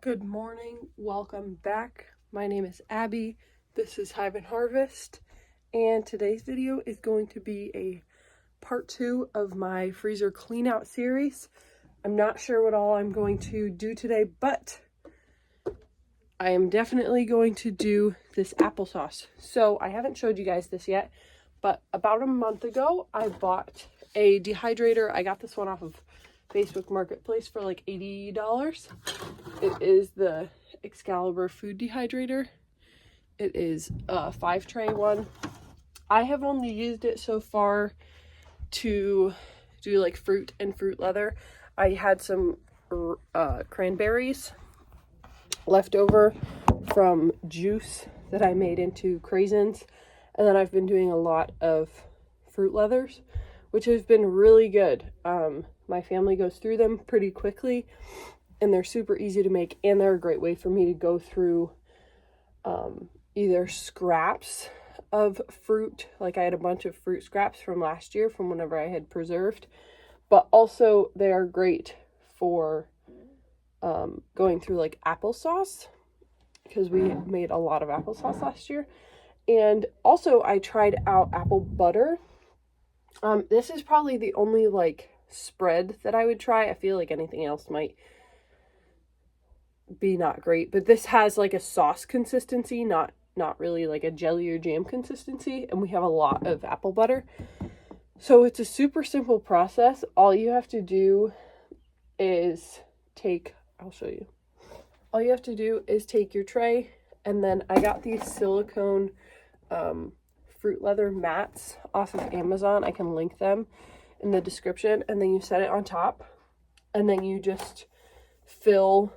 Good morning, welcome back. My name is Abby. This is Hive and Harvest, and today's video is going to be a part 2 of my freezer clean out series. I'm not sure what all I'm going to do today, but I am definitely going to do this applesauce. So I haven't showed you guys this yet, but about a month ago I bought a dehydrator. I got this one off of Facebook Marketplace for like $80. It is the Excalibur food dehydrator. It is a 5-tray one. I have only used it so far to do like fruit and fruit leather. I had some cranberries left over from juice that I made into craisins, and then I've been doing a lot of fruit leathers, which has been really good. My family goes through them pretty quickly, and they're super easy to make, and they're a great way for me to go through either scraps of fruit, like I had a bunch of fruit scraps from last year from whenever I had preserved, but also they are great for going through like applesauce, because we made a lot of applesauce last year. And also I tried out apple butter. This is probably the only like spread that I would try. I feel like anything else might be not great, but this has like a sauce consistency, not really like a jelly or jam consistency, and we have a lot of apple butter. So it's a super simple process. All you have to do is I'll show you. All you have to do is take your tray, and then I got these silicone fruit leather mats off of Amazon. I can link them in the description, and then you set it on top, and then you just fill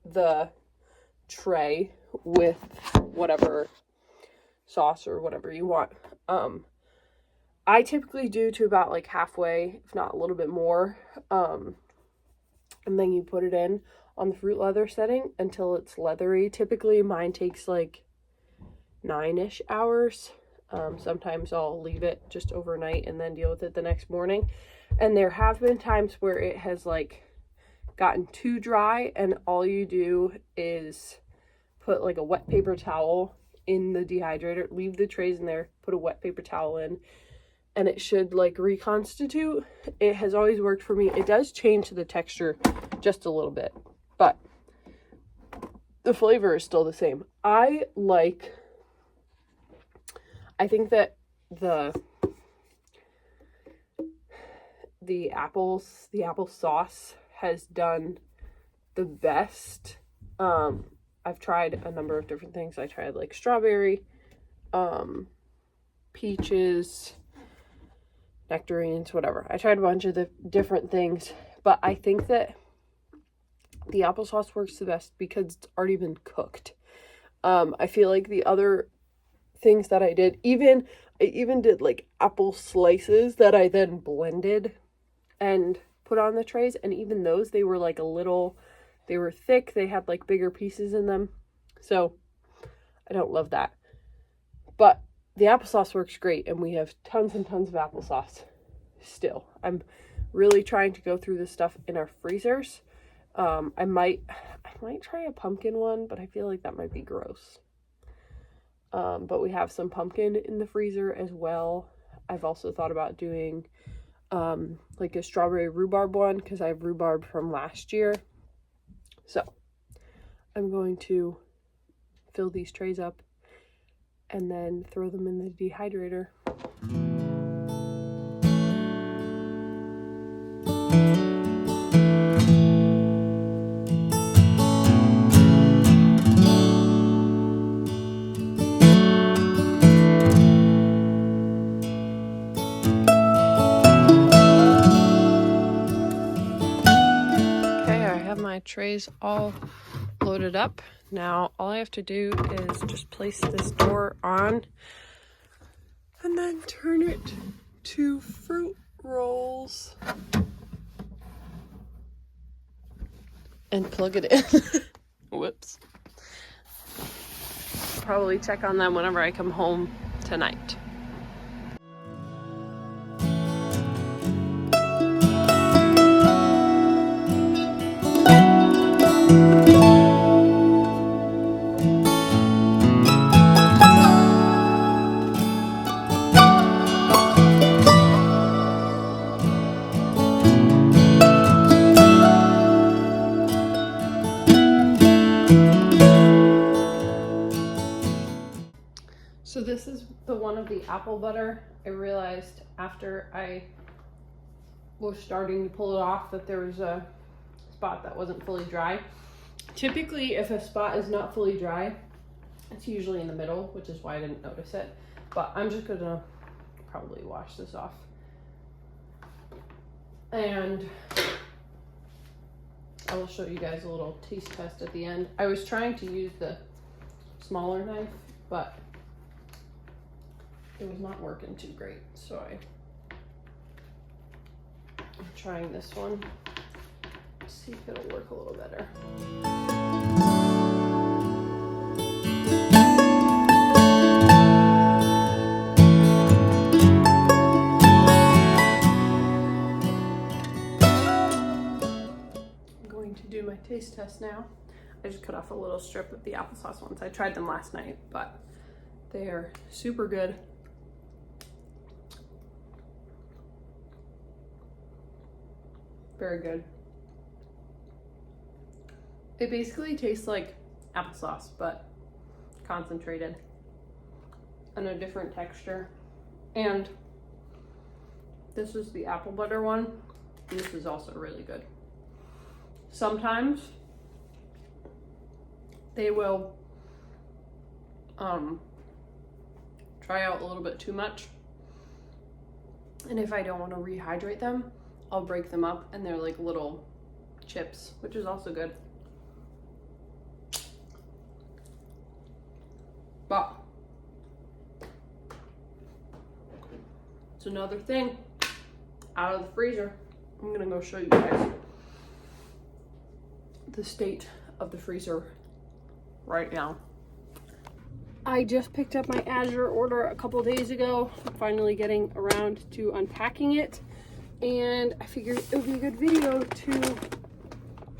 the tray with whatever sauce or whatever you want. I typically do to about like halfway, if not a little bit more, and then you put it in on the fruit leather setting until it's leathery. Typically mine takes like 9-ish hours. Sometimes I'll leave it just overnight and then deal with it the next morning. And there have been times where it has like gotten too dry, and all you do is put like a wet paper towel in the dehydrator, leave the trays in there, put a wet paper towel in, and it should like reconstitute. It has always worked for me. It does change the texture just a little bit, but the flavor is still the same. I think that the apple sauce has done the best. I've tried a number of different things. I tried like strawberry, peaches, nectarines, whatever. I tried a bunch of the different things, but I think that the applesauce works the best because it's already been cooked. I feel like the other things that I did, I even did like apple slices that I then blended and put on the trays, and even those, they were like they were thick, they had like bigger pieces in them, so I don't love that. But the applesauce works great, and we have tons and tons of applesauce still. I'm really trying to go through this stuff in our freezers. I might try a pumpkin one, but I feel like that might be gross. But we have some pumpkin in the freezer as well. I've also thought about doing like a strawberry rhubarb one, because I have rhubarb from last year. So I'm going to fill these trays up and then throw them in the dehydrator. My trays all loaded up. Now all I have to do is just place this door on and then turn it to fruit rolls and plug it in. Whoops. Probably check on them whenever I come home tonight. this is the one of the apple butter. I realized after I was starting to pull it off that there was a spot that wasn't fully dry. Typically, if a spot is not fully dry, it's usually in the middle, which is why I didn't notice it. But I'm just gonna probably wash this off. And I will show you guys a little taste test at the end. I was trying to use the smaller knife, but it was not working too great. So I'm trying this one. See if it'll work a little better. Do my taste test now. I just cut off a little strip of the applesauce ones. I tried them last night, but they are super good. Very good. It basically tastes like applesauce, but concentrated and a different texture. And this is the apple butter one. And this is also really good. Sometimes they will try out a little bit too much, and if I don't want to rehydrate them, I'll break them up and they're like little chips, which is also good. But it's another thing out of the freezer. I'm gonna go show you guys the state of the freezer right now. I just picked up my Azure order a couple days ago. I'm finally getting around to unpacking it, and I figured it would be a good video to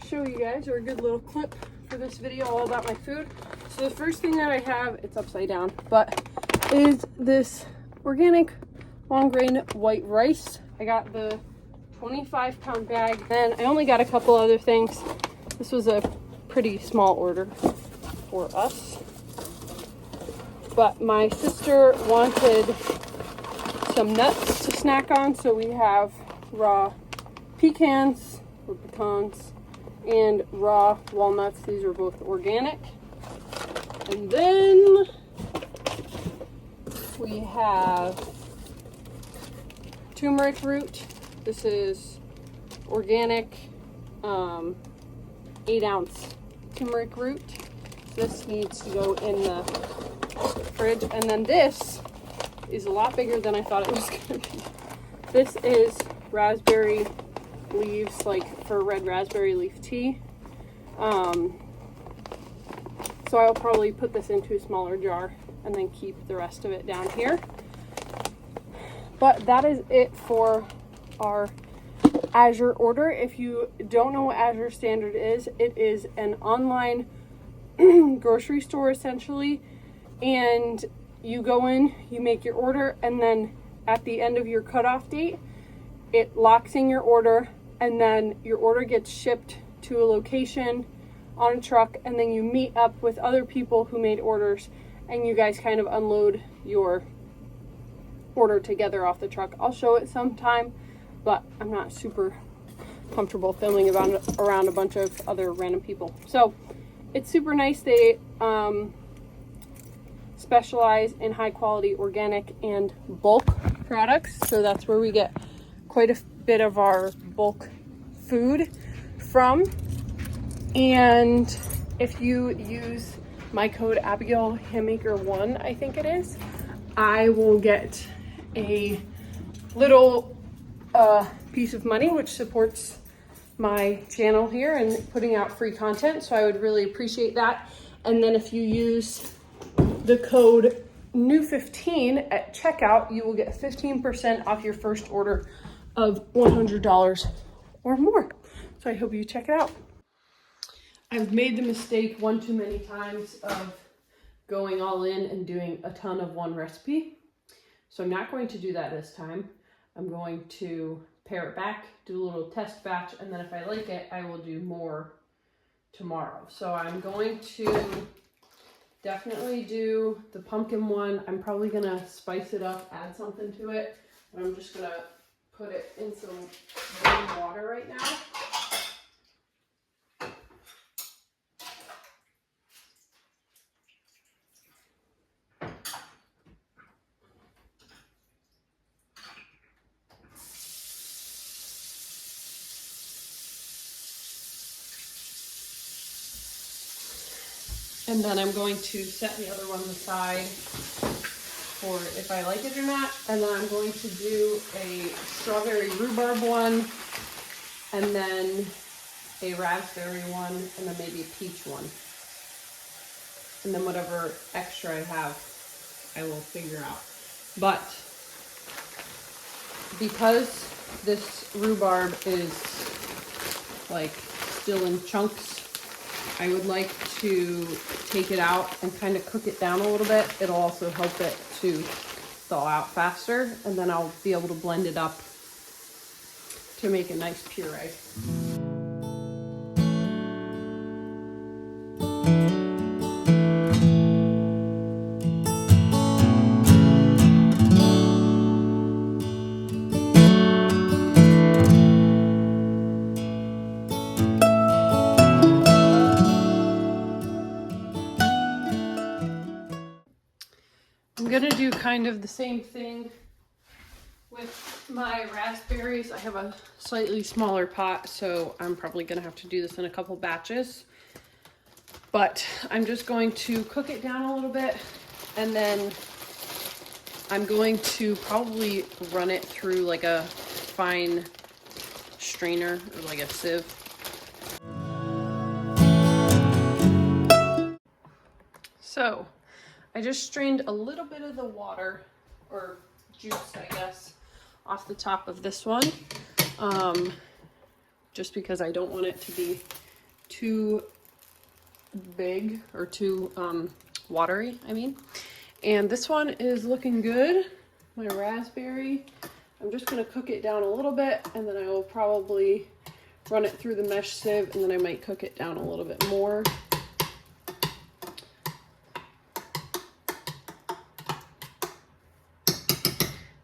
show you guys, or a good little clip for this video all about my food. So the first thing that I have, it's upside down, but is this organic long grain white rice. I got the 25-pound bag. Then I only got a couple other things. This was a pretty small order for us. But my sister wanted some nuts to snack on, so we have raw pecans or pecans and raw walnuts. These are both organic. And then we have turmeric root. This is organic 8-ounce turmeric root. This needs to go in the fridge. And then this is a lot bigger than I thought it was going to be. This is raspberry leaves, like for red raspberry leaf tea. So I'll probably put this into a smaller jar and then keep the rest of it down here. But that is it for our Azure order. If you don't know what Azure Standard is, it is an online grocery store essentially, and you go in, you make your order, and then at the end of your cutoff date, it locks in your order, and then your order gets shipped to a location on a truck, and then you meet up with other people who made orders, and you guys kind of unload your order together off the truck. I'll show it sometime, but I'm not super comfortable filming around a bunch of other random people. So it's super nice. They specialize in high quality organic and bulk products, so that's where we get quite a bit of our bulk food from. And if you use my code Abigail Handmaker1, I think it is, I will get a little piece of money, which supports my channel here and putting out free content. So I would really appreciate that. And then if you use the code NEW15 at checkout, you will get 15% off your first order of $100 or more. So I hope you check it out. I've made the mistake one too many times of going all in and doing a ton of one recipe. So I'm not going to do that this time. I'm going to pare it back, do a little test batch, and then if I like it, I will do more tomorrow. So I'm going to Definitely do the pumpkin one. I'm probably gonna spice it up, add something to it. But I'm just gonna put it in some warm water right now. And then I'm going to set the other one aside for if I like it or not. And then I'm going to do a strawberry rhubarb one, and then a raspberry one, and then maybe a peach one. And then whatever extra I have, I will figure out. But because this rhubarb is like still in chunks, I would like to take it out and kind of cook it down a little bit. It'll also help it to thaw out faster, and then I'll be able to blend it up to make a nice puree. I'm gonna do kind of the same thing with my raspberries. I have a slightly smaller pot, so I'm probably gonna have to do this in a couple batches. But I'm just going to cook it down a little bit, and then I'm going to probably run it through like a fine strainer or like a sieve. So I just strained a little bit of the water, or juice, I guess, off the top of this one, just because I don't want it to be too big or too watery, I mean. And this one is looking good. My raspberry, I'm just going to cook it down a little bit, and then I will probably run it through the mesh sieve, and then I might cook it down a little bit more.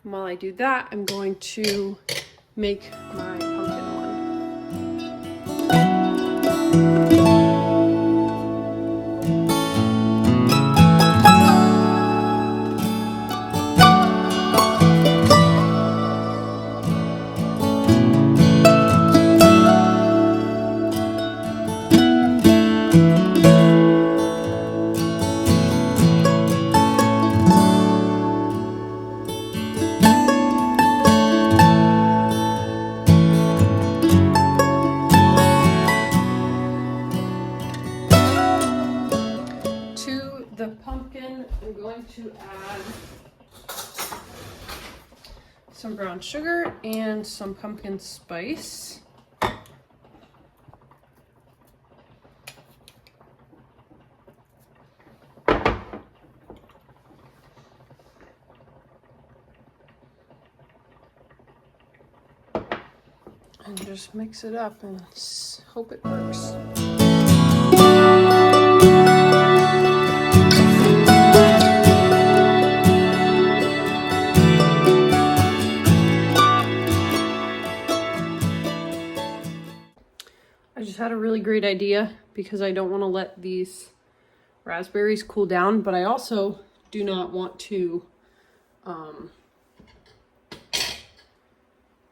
And while I do that, I'm going to make my pumpkin one. The pumpkin, I'm going to add some brown sugar and some pumpkin spice. And just mix it up and hope it works. I just had a really great idea because I don't want to let these raspberries cool down, but I also do not want to, I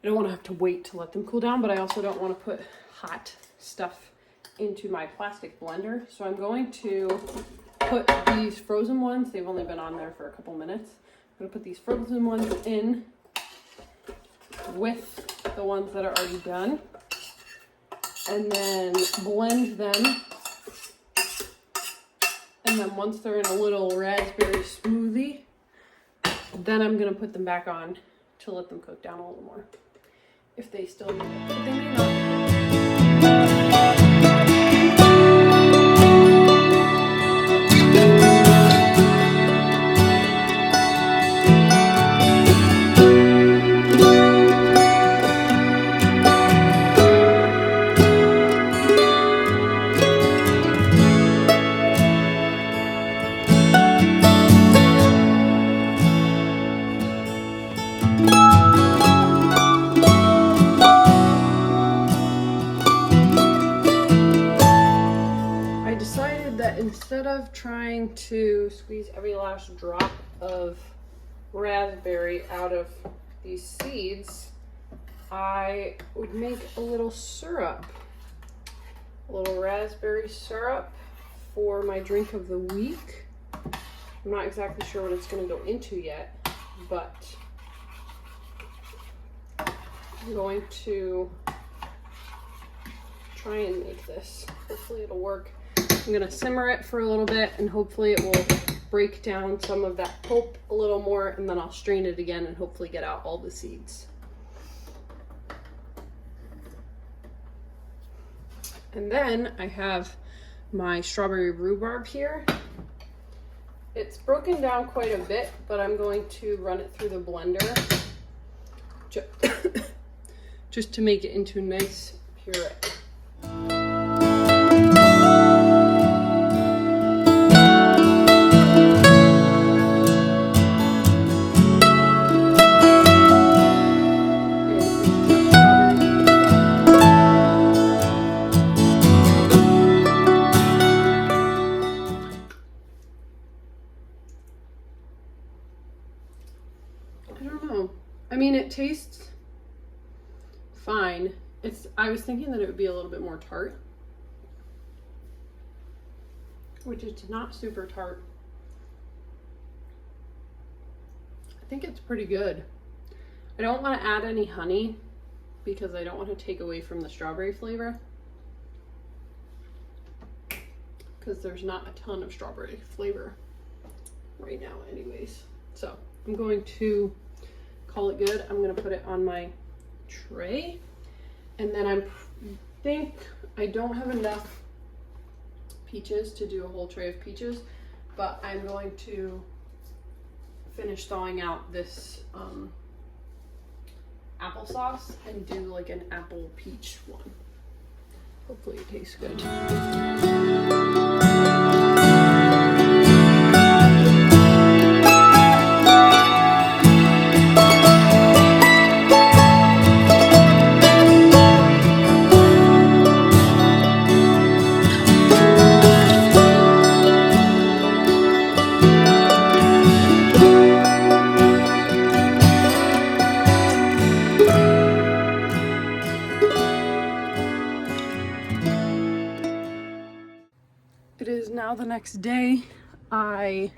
don't want to have to wait to let them cool down, but I also don't want to put hot stuff into my plastic blender. So I'm going to put these frozen ones, they've only been on there for a couple minutes. I'm going to put these frozen ones in with the ones that are already done, and then blend them. And then once they're in a little raspberry smoothie, then I'm gonna put them back on to let them cook down a little more. If they still need it, but they may not. that instead of trying to squeeze every last drop of raspberry out of these seeds, I would make a little syrup, a little raspberry syrup for my drink of the week. I'm not exactly sure what it's going to go into yet, but I'm going to try and make this. Hopefully it'll work. I'm going to simmer it for a little bit and hopefully it will break down some of that pulp a little more, and then I'll strain it again and hopefully get out all the seeds. And then I have my strawberry rhubarb here. It's broken down quite a bit, but I'm going to run it through the blender just to make it into a nice puree. I don't know. I mean, it tastes fine. I was thinking that it would be a little bit more tart, which is not super tart. I think it's pretty good. I don't want to add any honey because I don't want to take away from the strawberry flavor, because there's not a ton of strawberry flavor right now anyways. So I'm going to call it good. I'm going to put it on my tray, and then I think I don't have enough peaches to do a whole tray of peaches, but I'm going to finish thawing out this applesauce and do like an apple peach one. Hopefully it tastes good. It is now the next day. I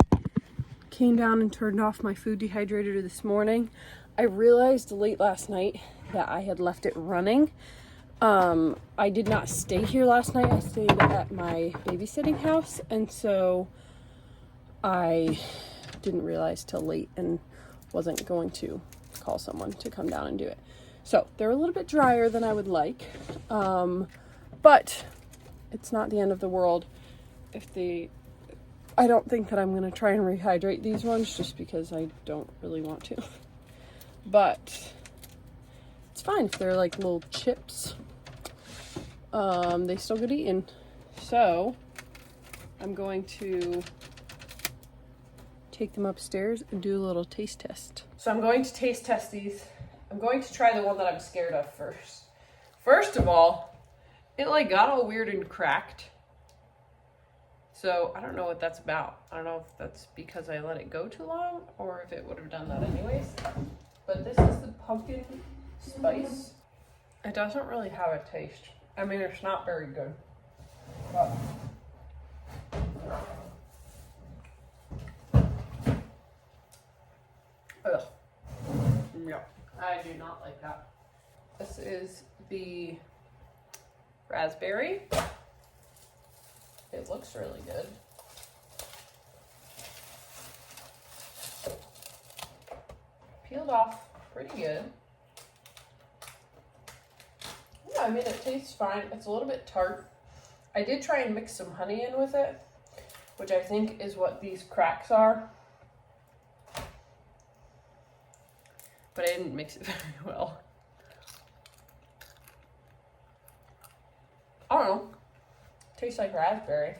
came down and turned off my food dehydrator this morning. I realized late last night that I had left it running. I did not stay here last night. I stayed at my babysitting house, and so I didn't realize till late and wasn't going to call someone to come down and do it. So they're a little bit drier than I would like, but it's not the end of the world. I don't think that I'm going to try and rehydrate these ones just because I don't really want to. But it's fine if they're like little chips. They still get eaten. So I'm going to take them upstairs and do a little taste test. So I'm going to taste test these. I'm going to try the one that I'm scared of first. First of all, it like got all weird and cracked. So I don't know what that's about. I don't know if that's because I let it go too long or if it would have done that anyways. But this is the pumpkin spice. It doesn't really have a taste. I mean, it's not very good. But ugh. Yeah, I do not like that. This is the raspberry. It looks really good. Peeled off pretty good. Yeah, I mean, it tastes fine. It's a little bit tart. I did try and mix some honey in with it, which I think is what these cracks are. But I didn't mix it very well. I don't know. Tastes like raspberry.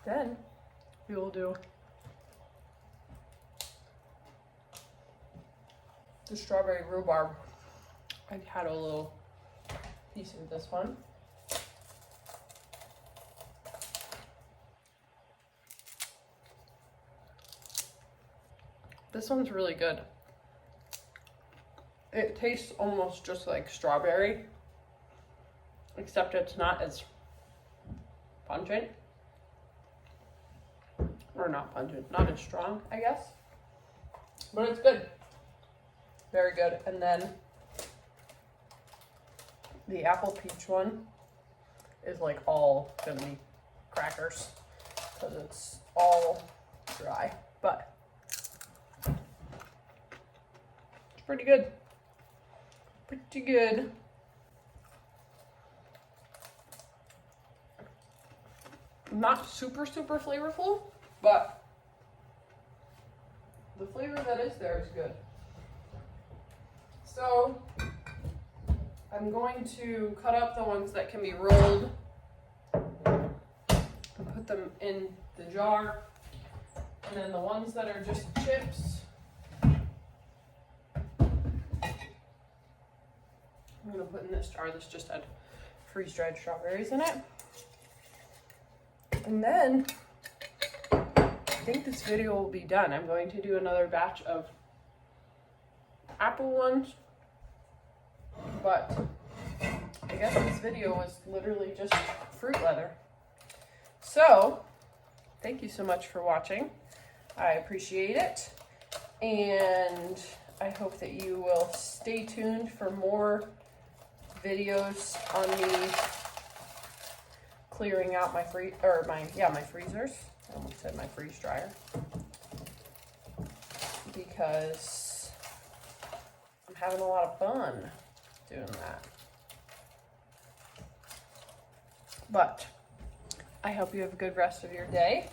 Then we will do the strawberry rhubarb. I had a little piece of this one. This one's really good. It tastes almost just like strawberry, except it's not as pungent. Or not pungent, not as strong, I guess. But it's good. Very good. And then the apple peach one is like all gonna be crackers because it's all dry, but it's pretty good. Pretty good. Not super flavorful, but the flavor that is there is good. So I'm going to cut up the ones that can be rolled and put them in the jar. And then the ones that are just chips, I'm going to put in this jar. This just had freeze-dried strawberries in it. And then I think this video will be done. I'm going to do another batch of apple ones, but I guess this video was literally just fruit leather. So thank you so much for watching. I appreciate it, and I hope that you will stay tuned for more videos on me clearing out my freezers. I almost said my freeze dryer, because I'm having a lot of fun doing that. But I hope you have a good rest of your day.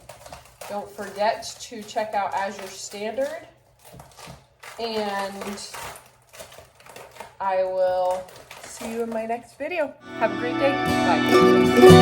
Don't forget to check out Azure Standard, and I will see you in my next video. Have a great day. Bye.